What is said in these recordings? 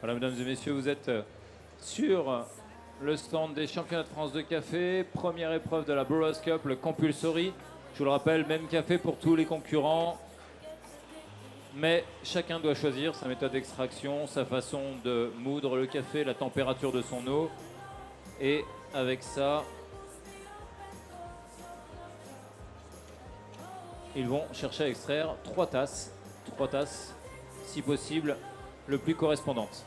Voilà, mesdames et messieurs, vous êtes sur le stand des championnats de France de café. Première épreuve de la Brewers Cup, le Compulsory. Je vous le rappelle, même café pour tous les concurrents. Mais chacun doit choisir sa méthode d'extraction, sa façon de moudre le café, la température de son eau. Et avec ça, ils vont chercher à extraire 3 tasses, si possible, le plus correspondantes.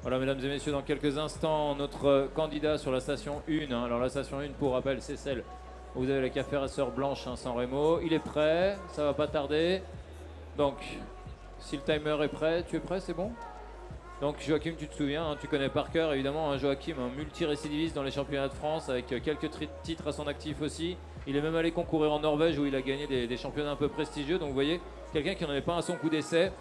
Voilà, mesdames et messieurs, dans quelques instants, notre candidat sur la station 1. Alors la station 1, pour rappel, c'est celle où vous avez la café rasseur blanche San Remo. Il est prêt, ça va pas tarder. Donc, si le timer est prêt, tu es prêt, c'est bon? Donc Joachim, tu te souviens, tu connais par cœur évidemment Joachim, un multirécidiviste dans les championnats de France avec quelques titres à son actif aussi. Il est même allé concourir en Norvège où il a gagné des championnats un peu prestigieux. Donc vous voyez, quelqu'un qui n'en est pas à son coup d'essai.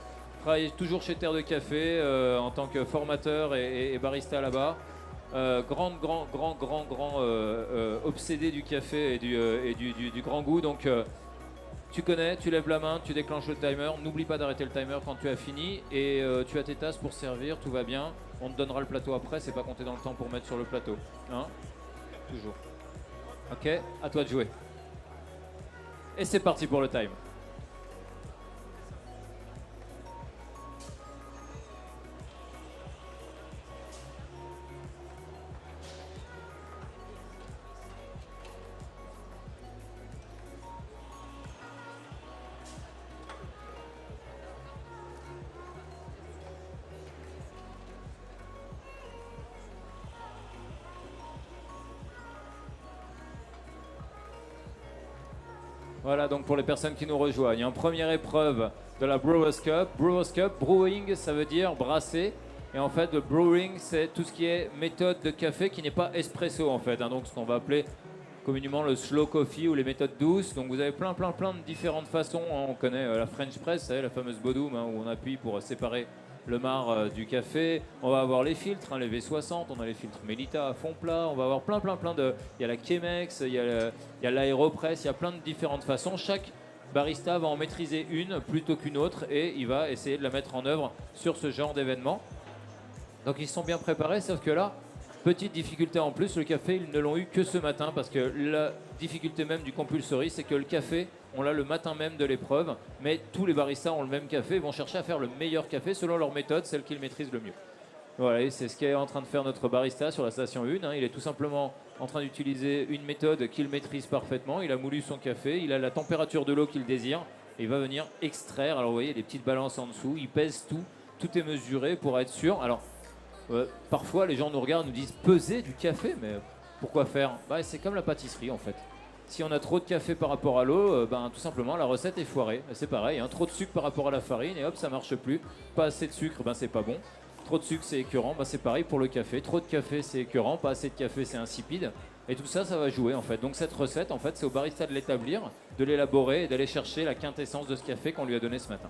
Travaille toujours chez Terre de Café en tant que formateur et barista là-bas. Grand obsédé du café et du grand goût. Donc tu connais, tu lèves la main, tu déclenches le timer. N'oublie pas d'arrêter le timer quand tu as fini. Et tu as tes tasses pour servir, tout va bien. On te donnera le plateau après, c'est pas compté dans le temps pour mettre sur le plateau. Hein? Toujours. Ok, à toi de jouer. Et c'est parti pour le time. Voilà, donc pour les personnes qui nous rejoignent, en première épreuve de la Brewers Cup. Brewers Cup, brewing, ça veut dire brasser. Et en fait, le brewing, c'est tout ce qui est méthode de café qui n'est pas espresso en fait. Hein, donc ce qu'on va appeler communément le slow coffee ou les méthodes douces. Donc vous avez plein de différentes façons. Hein. On connaît la French press, vous savez, la fameuse Bodum, hein, où on appuie pour séparer le marc du café. On va avoir les filtres, hein, les V60, on a les filtres Melita à fond plat. On va avoir plein de... Il y a la Chemex, il y a l'Aeropress, il y a plein de différentes façons. Chaque barista va en maîtriser une plutôt qu'une autre et il va essayer de la mettre en œuvre sur ce genre d'événement. Donc ils sont bien préparés, sauf que là, petite difficulté en plus, le café, ils ne l'ont eu que ce matin parce que la difficulté même du compulsory, c'est que le café, on l'a le matin même de l'épreuve, mais tous les baristas ont le même café et vont chercher à faire le meilleur café selon leur méthode, celle qu'ils maîtrisent le mieux. Voilà, et c'est ce qu'est en train de faire notre barista sur la station 1. Hein. Il est tout simplement en train d'utiliser une méthode qu'il maîtrise parfaitement. Il a moulu son café, il a la température de l'eau qu'il désire et il va venir extraire. Alors vous voyez, des petites balances en dessous, il pèse tout est mesuré pour être sûr. Alors, parfois, les gens nous regardent, nous disent peser du café, mais pourquoi faire? C'est comme la pâtisserie en fait. Si on a trop de café par rapport à l'eau, tout simplement la recette est foirée. C'est pareil, hein, trop de sucre par rapport à la farine et hop, ça marche plus. Pas assez de sucre, c'est pas bon. Trop de sucre, c'est écœurant. C'est pareil pour le café. Trop de café, c'est écœurant. Pas assez de café, c'est insipide. Et tout ça, ça va jouer en fait. Donc cette recette, en fait, c'est au barista de l'établir, de l'élaborer et d'aller chercher la quintessence de ce café qu'on lui a donné ce matin.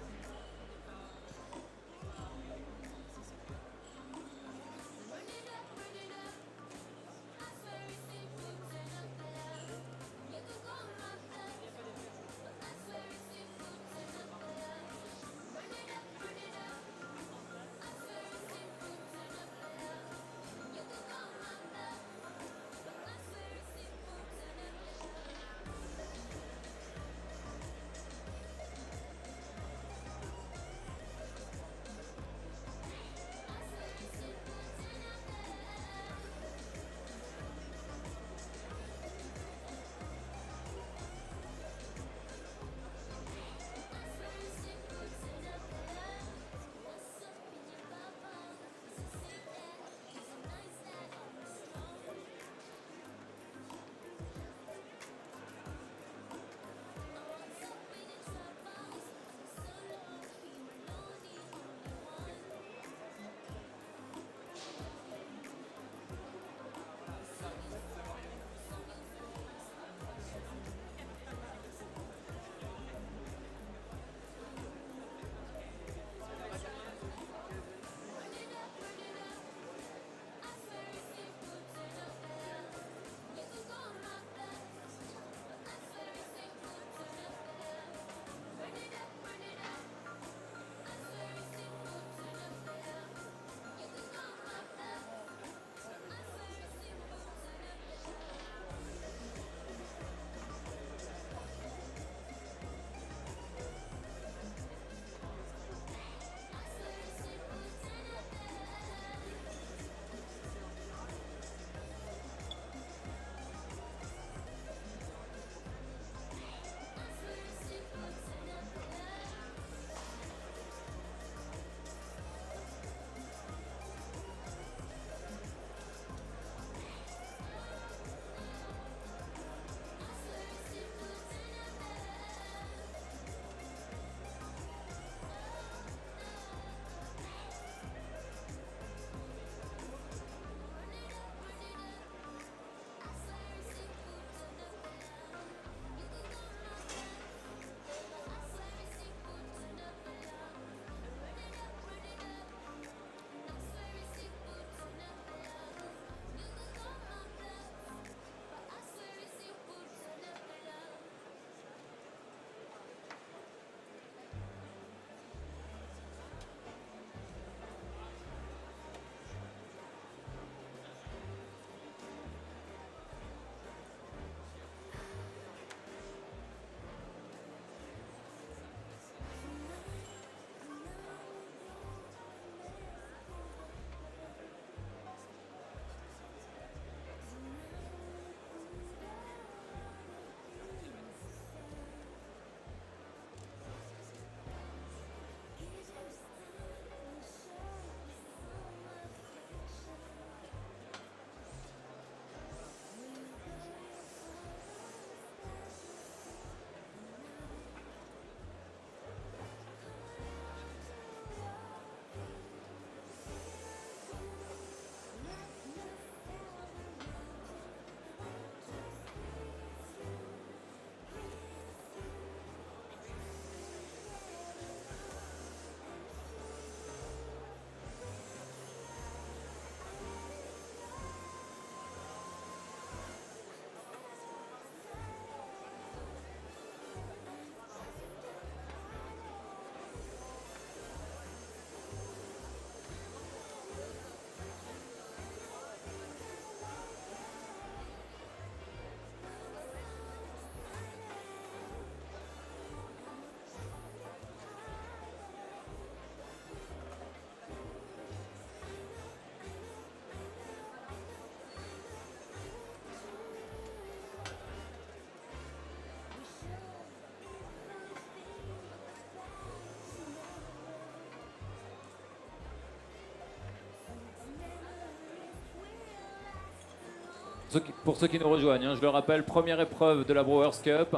Pour ceux qui nous rejoignent, hein, je le rappelle, première épreuve de la Brewers Cup.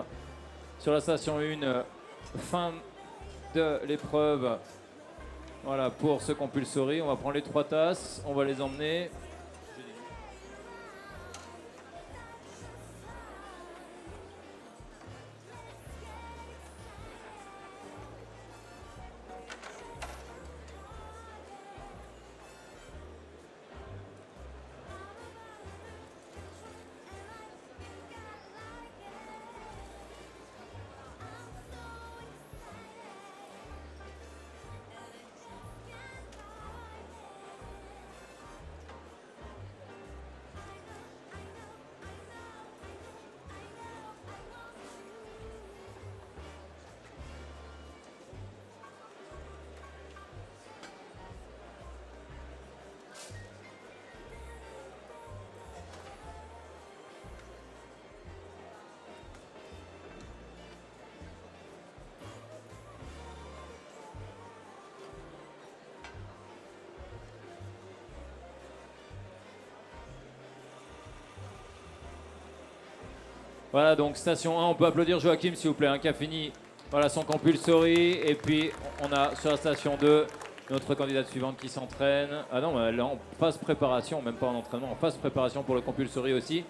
Sur la station 1, fin de l'épreuve. Voilà, pour ce compulsory, on va prendre les 3 tasses, on va les emmener. Voilà, donc station 1, on peut applaudir Joachim s'il vous plaît, qui a fini voilà, son compulsory. Et puis on a sur la station 2 notre candidate suivante qui s'entraîne. Ah non, elle est en phase préparation, même pas en entraînement, en phase préparation pour le compulsory aussi.